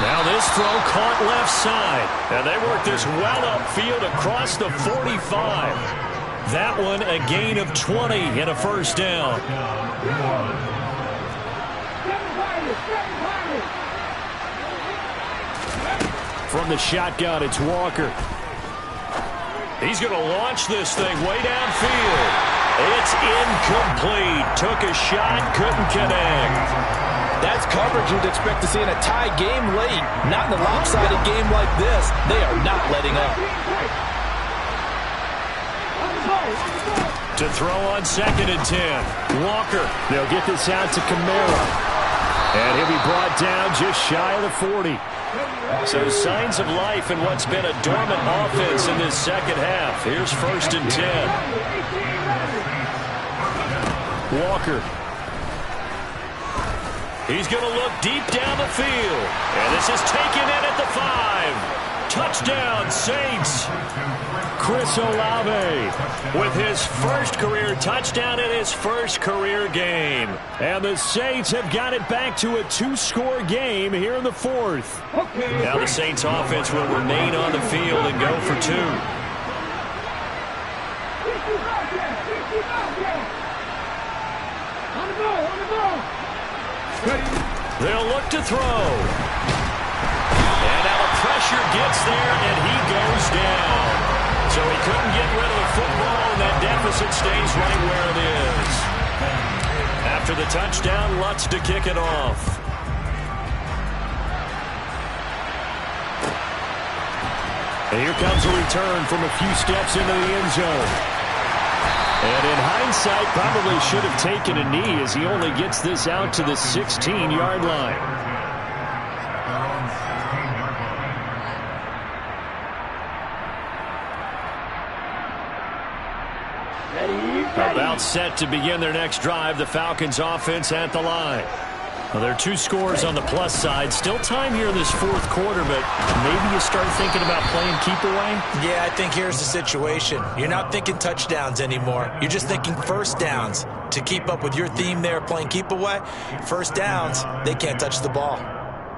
S3: Now this throw caught left side. And they work this well upfield across the 45. That one a gain of 20 and a first down. From the shotgun, it's Walker. He's going to launch this thing way downfield. It's incomplete. Took a shot, couldn't connect.
S6: That's coverage you'd expect to see in a tie game late. Not in a lopsided game like this. They are not letting up.
S3: To To throw on 2nd and 10. Walker. They'll get this out to Kamara. And he'll be brought down just shy of the 40. So signs of life in what's been a dormant offense in this second half. Here's 1st and 10. Walker. He's going to look deep down the field. And this is taken in at the 5. Touchdown, Saints. Chris Olave with his first career touchdown in his first career game. And the Saints have got it back to a 2-score game here in the 4th. Now the Saints offense will remain on the field and go for 2. They'll look to throw. And now the pressure gets there, and he goes down. So he couldn't get rid of the football, and that deficit stays right where it is. After the touchdown, Lutz to kick it off. And here comes a return from a few steps into the end zone. And in hindsight, probably should have taken a knee as he only gets this out to the 16-yard line. About set to begin their next drive, the Falcons offense at the line. Well, there are 2 scores on the plus side. Still time here in this 4th quarter, but maybe you start thinking about playing keep away?
S6: Yeah, I think here's the situation. You're not thinking touchdowns anymore. You're just thinking first downs. To keep up with your theme there, playing keep away, first downs, they can't touch the ball.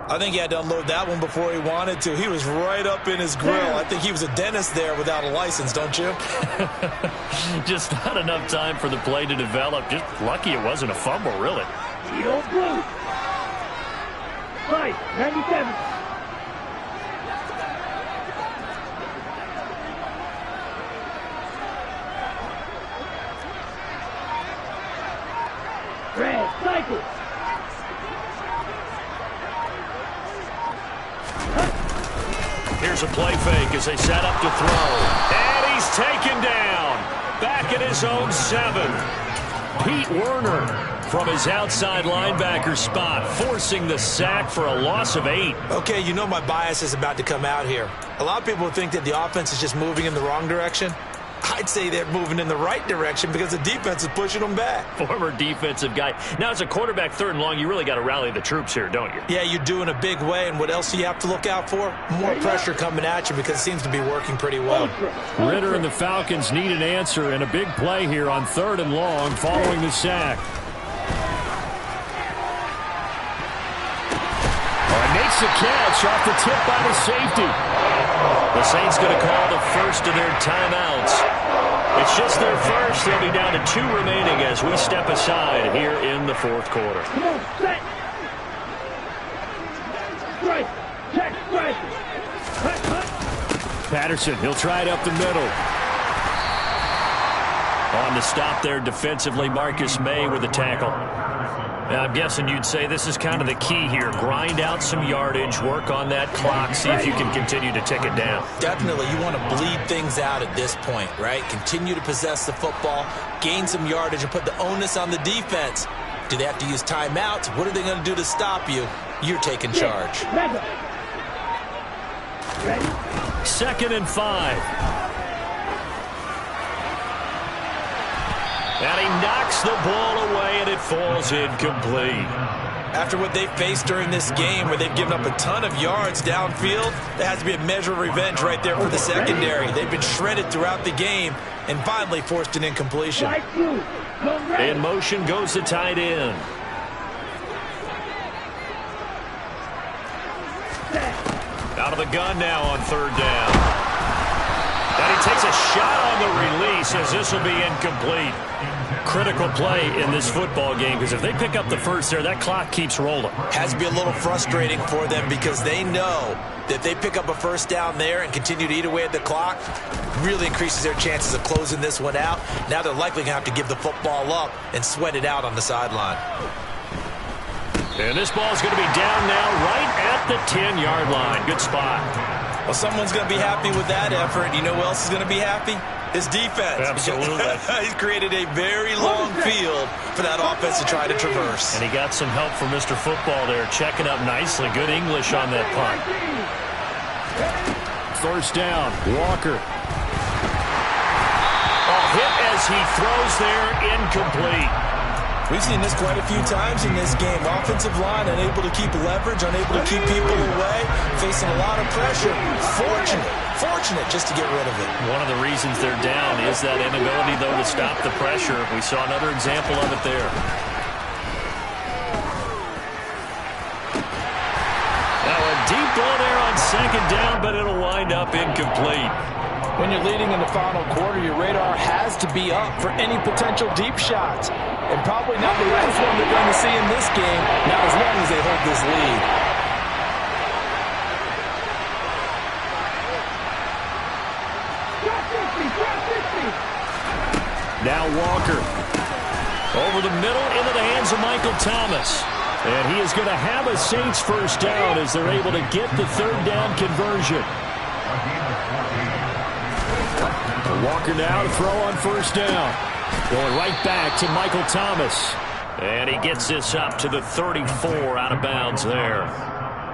S6: I think he had to unload that one before he wanted to. He was right up in his grill. I think he was a dentist there without a license, don't you?
S3: Just not enough time for the play to develop. Just lucky it wasn't a fumble, really.
S5: Blue. Right, 97. Red, cycle.
S3: Here's a play fake as they set up to throw. And he's taken down. Back at his own 7. Pete Werner from his outside linebacker spot, forcing the sack for a loss of 8.
S6: Okay, you know my bias is about to come out here. A lot of people think that the offense is just moving in the wrong direction. I'd say they're moving in the right direction because the defense is pushing them back.
S3: Former defensive guy. Now, as a quarterback 3rd and long, you really got to rally the troops here, don't you?
S6: Yeah, you do in a big way. And what else do you have to look out for? More pressure coming at you because it seems to be working pretty well.
S3: Ritter and the Falcons need an answer and a big play here on 3rd and long following the sack. Makes the catch off the tip by the safety. The Saints going to call the first of their timeouts. It's just their first. They'll be down to 2 remaining as we step aside here in the 4th quarter.
S5: Come on, set. Strike. Check, strike.
S3: Patterson, he'll try it up the middle. On the stop there defensively, Marcus May with the tackle. Now, I'm guessing you'd say this is kind of the key here. Grind out some yardage, work on that clock, see if you can continue to tick it down.
S6: Definitely. You want to bleed things out at this point, right? Continue to possess the football, gain some yardage, and put the onus on the defense. Do they have to use timeouts? What are they going to do to stop you? You're taking charge.
S3: 2nd and 5. And he knocks the ball away, and it falls incomplete.
S6: After what they faced during this game where they've given up a ton of yards downfield, there has to be a measure of revenge right there for the secondary. They've been shredded throughout the game and finally forced an incompletion.
S3: In motion goes the tight end. Out of the gun now on 3rd down. And he takes a shot on the release as this will be incomplete. Critical play in this football game because if they pick up the first there, that clock keeps rolling.
S6: Has to be a little frustrating for them because they know that if they pick up a first down there and continue to eat away at the clock, really increases their chances of closing this one out. Now they're likely going to have to give the football up and sweat it out on the sideline.
S3: And this ball's going to be down now right at the 10-yard line. Good spot.
S6: Well, someone's going to be happy with that effort. You know who else is going to be happy? His defense.
S3: Absolutely.
S6: He's created a very long field for that offense to try to traverse.
S3: And he got some help from Mr. Football there, checking up nicely. Good English on that punt. First down, Walker. Hit as he throws there, incomplete.
S6: We've seen this quite a few times in this game. Offensive line unable to keep leverage, unable to keep people away, facing a lot of pressure. Fortunate just to get rid of it.
S3: One of the reasons they're down is that inability, though, to stop the pressure. We saw another example of it there. Now a deep ball there on second down, but it'll wind up incomplete.
S7: When you're leading in the final quarter, your radar has to be up for any potential deep shots. And probably not the last one they're going to see in this game, not as long as they hold this lead.
S3: Now Walker. Over the middle into the hands of Michael Thomas. And he is going to have a Saints first down as they're able to get the third down conversion. Walker now to throw on first down. Going right back to Michael Thomas. And he gets this up to the 34 out of bounds there.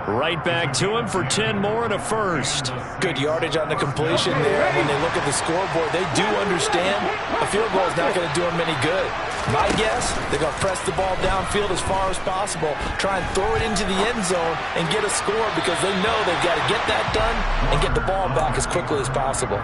S3: Right back to him for 10 more and a first.
S6: Good yardage on the completion there. When they look at the scoreboard, they do understand a field goal is not going to do them any good. My guess, they're going to press the ball downfield as far as possible, try and throw it into the end zone and get a score because they know they've got to get that done and get the ball back as quickly as possible.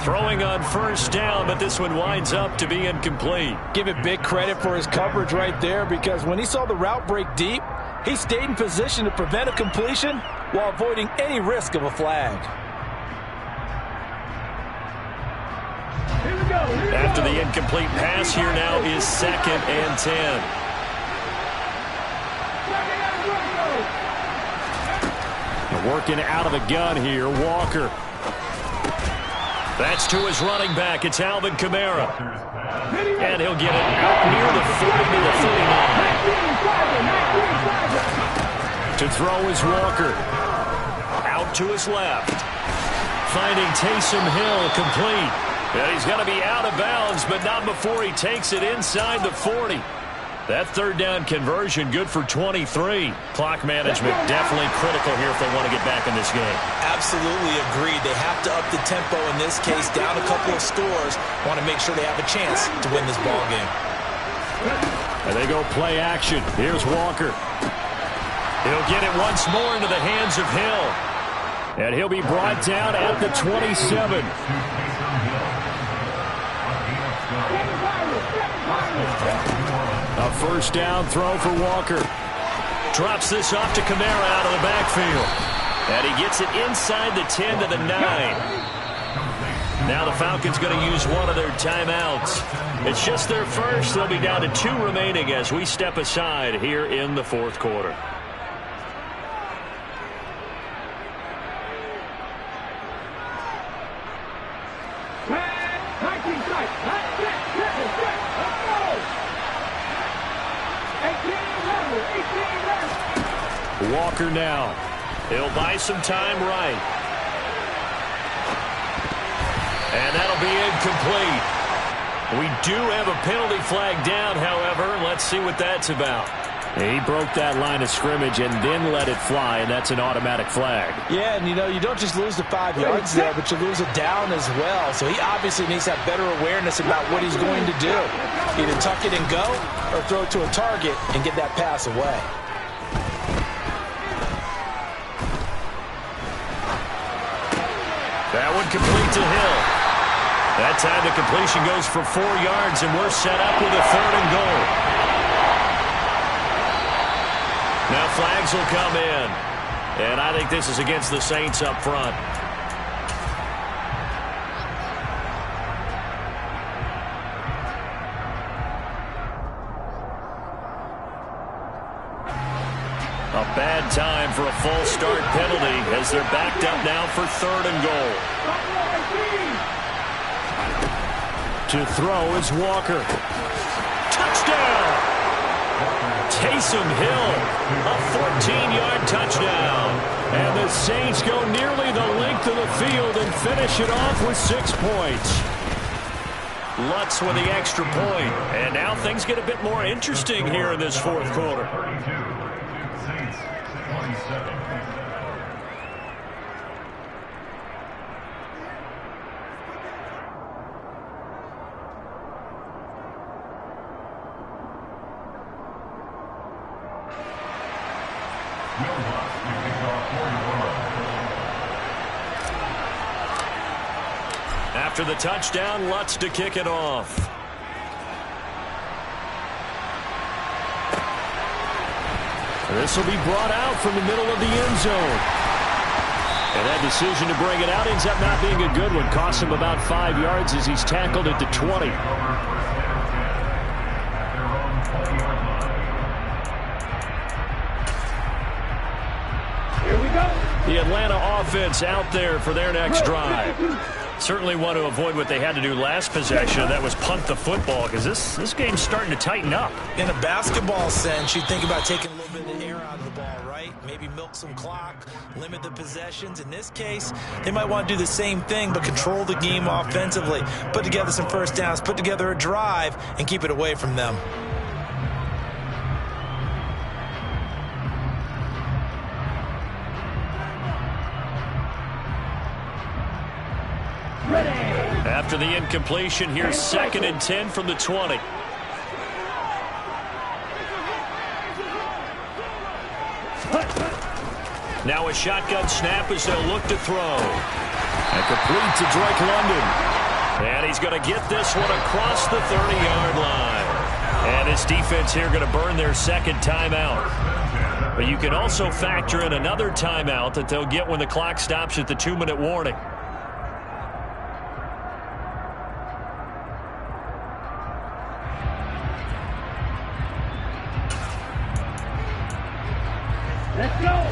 S3: Throwing on first down, but this one winds up to be incomplete.
S7: Give it big credit for his coverage right there because when he saw the route break deep, he stayed in position to prevent a completion while avoiding any risk of a flag.
S5: Here we go.
S3: After the incomplete pass, here now is 2nd and 10. Working out of the gun here, Walker. That's to his running back. It's Alvin Kamara. And he'll get it out near the 40 to the 39. To throw is Walker. Out to his left. Finding Taysom Hill complete. And he's going to be out of bounds, but not before he takes it inside the 40. That third down conversion good for 23. Clock management definitely critical here if they want to get back in this game.
S6: Absolutely agreed. They have to up the tempo in this case, down a couple of scores. Want to make sure they have a chance to win this ball game.
S3: And they go play action. Here's Walker. He'll get it once more into the hands of Hill. And he'll be brought down at the 27. A first down throw for Walker. Drops this off to Kamara out of the backfield. And he gets it inside the 10 to the 9. Now the Falcons going to use one of their timeouts. It's just their first. They'll be down to 2 remaining as we step aside here in the fourth quarter. Walker now. He'll buy some time right. And that'll be incomplete. We do have a penalty flag down, however. Let's see what that's about. He broke that line of scrimmage and then let it fly, and that's an automatic flag.
S7: Yeah, and you know, you don't just lose the 5 yards there, but you lose it down as well. So he obviously needs to have better awareness about what he's going to do. Either tuck it and go or throw it to a target and get that pass away.
S3: That one complete to Hill. That time the completion goes for 4 yards, and we're set up with a 3rd and goal. Now flags will come in. And I think this is against the Saints up front. A bad time for a false start penalty as they're backed up now for 3rd and goal. To throw is Walker. Touchdown! Taysom Hill, a 14-yard touchdown. And the Saints go nearly the length of the field and finish it off with 6 points. Lutz with the extra point. And now things get a bit more interesting here in this fourth quarter.
S4: 32, Saints 27.
S3: After the touchdown, Lutz to kick it off. This will be brought out from the middle of the end zone. And that decision to bring it out ends up not being a good one. Costs him about 5 yards as he's tackled at the 20.
S5: Here we go.
S3: The Atlanta offense out there for their next drive. Certainly want to avoid what they had to do last possession. That was punt the football, because this game's starting to tighten up.
S7: In a basketball sense, you think about taking a little bit of the air out of the ball, right? Maybe milk some clock, limit the possessions. In this case, they might want to do the same thing, but control the game offensively. Put together some first downs, put together a drive, and keep it away from them.
S3: After the incompletion, here's 2nd and 10 from the 20. Now a shotgun snap as they'll look to throw. And complete to Drake London. And he's going to get this one across the 30-yard line. And this defense here going to burn their second timeout. But you can also factor in another timeout that they'll get when the clock stops at the 2-minute warning.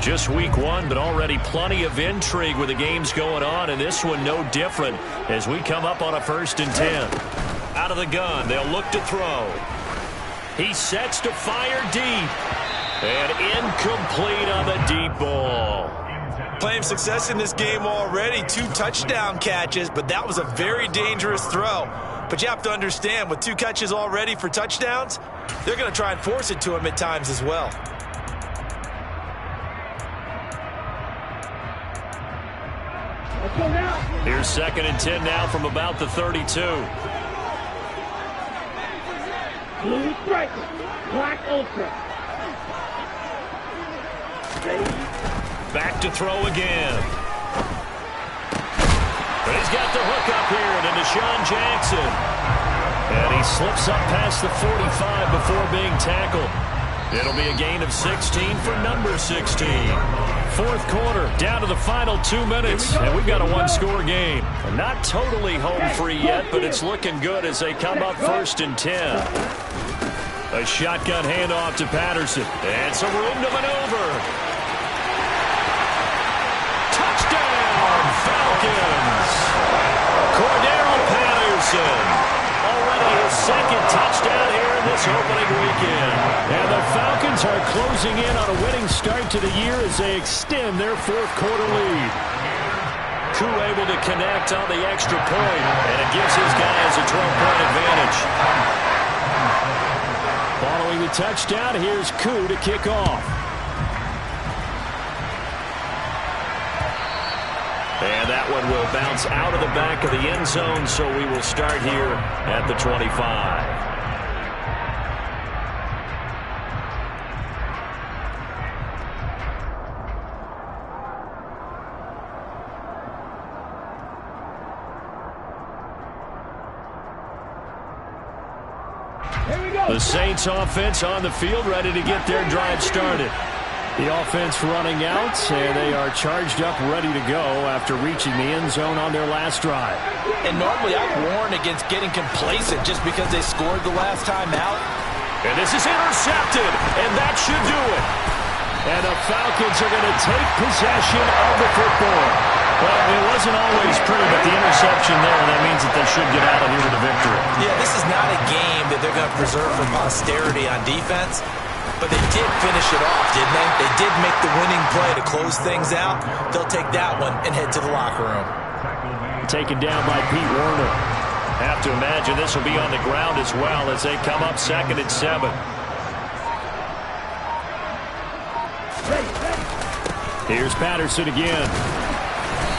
S3: Just week 1, but already plenty of intrigue with the games going on, and this one no different as we come up on a 1st and 10. Out of the gun, they'll look to throw. He sets to fire deep, and incomplete on the deep ball.
S7: Claim success in this game already. 2 touchdown catches, but that was a very dangerous throw. But you have to understand, with 2 catches already for touchdowns, they're going to try and force it to him at times as well.
S3: Here's 2nd and 10 now from about the 32.
S5: Blue striker, black ultra.
S3: Back to throw again. But he's got the hook up here to Deshaun Jackson. And he slips up past the 45 before being tackled. It'll be a gain of 16 for number 16. Fourth quarter, down to the final 2 minutes, and we've got a 1-score game. Not totally home free yet, but it's looking good as they come up 1st and 10. A shotgun handoff to Patterson, and some room to maneuver. Touchdown, Falcons! Cordero Patterson. Already his 2nd touchdown here in this opening weekend. And the Falcons are closing in on a winning start to the year as they extend their 4th quarter lead. Koo able to connect on the extra point, and it gives his guys a 12-point advantage. Following the touchdown, here's Koo to kick off. And that one will bounce out of the back of the end zone, so we will start here at the 25. The Saints offense on the field, ready to get their drive started. The offense running out, and they are charged up, ready to go after reaching the end zone on their last drive.
S7: And normally I warn against getting complacent just because they scored the last time out.
S3: And this is intercepted, and that should do it. And the Falcons are going to take possession of the football. Well, it wasn't always pretty, but the interception there, that means that they should get out of here with a victory.
S7: Yeah, this is not a game that they're going to preserve for posterity on defense. But they did finish it off, didn't they? They did make the winning play to close things out. They'll take that one and head to the locker room.
S3: Taken down by Pete Werner. Have to imagine this will be on the ground as well as they come up 2nd and 7. Here's Patterson again.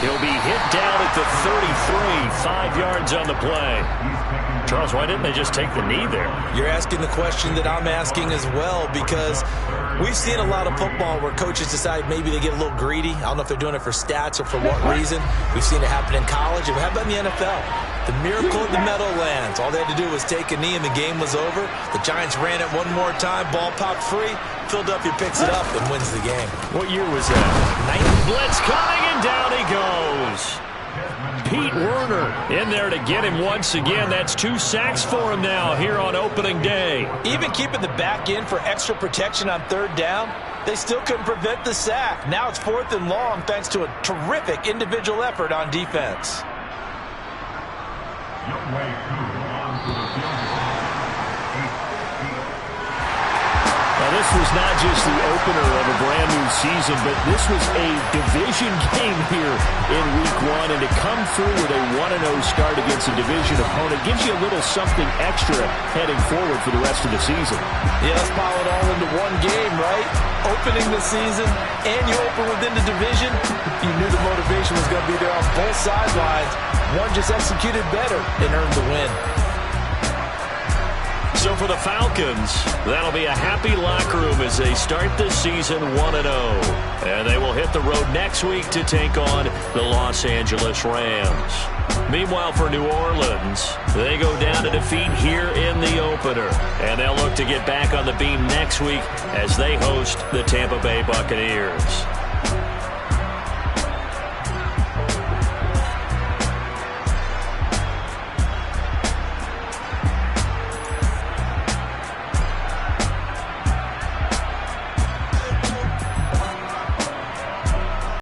S3: He'll be hit down at the 33, 5 yards on the play. Charles, why didn't they just take the knee there?
S7: You're asking the question that I'm asking as well, because we've seen a lot of football where coaches decide maybe they get a little greedy. I don't know if they're doing it for stats or for what reason. We've seen it happen in college, and how about in the NFL? The miracle of the Meadowlands. All they had to do was take a knee and the game was over. The Giants ran it one more time, ball popped free. Philadelphia picks it up and wins the game.
S3: What year was that? Blitz coming, and down he goes. Pete Werner in there to get him once again. That's 2 sacks for him now here on opening day.
S7: Even keeping the back in for extra protection on 3rd down, they still couldn't prevent the sack. Now it's 4th and long thanks to a terrific individual effort on defense.
S3: Now, this was not just the opener of a brand new season, but this was a division game here in week 1. And to come through with a 1-0 start against a division opponent gives you a little something extra heading forward for the rest of the season.
S7: Yeah, let's pile it all into one game, right? Opening the season, and you open within the division. You knew the motivation was going to be there on both sidelines. One just executed better and earned the win.
S3: So for the Falcons, that'll be a happy locker room as they start the season 1-0. And they will hit the road next week to take on the Los Angeles Rams. Meanwhile, for New Orleans, they go down to defeat here in the opener. And they'll look to get back on the beam next week as they host the Tampa Bay Buccaneers.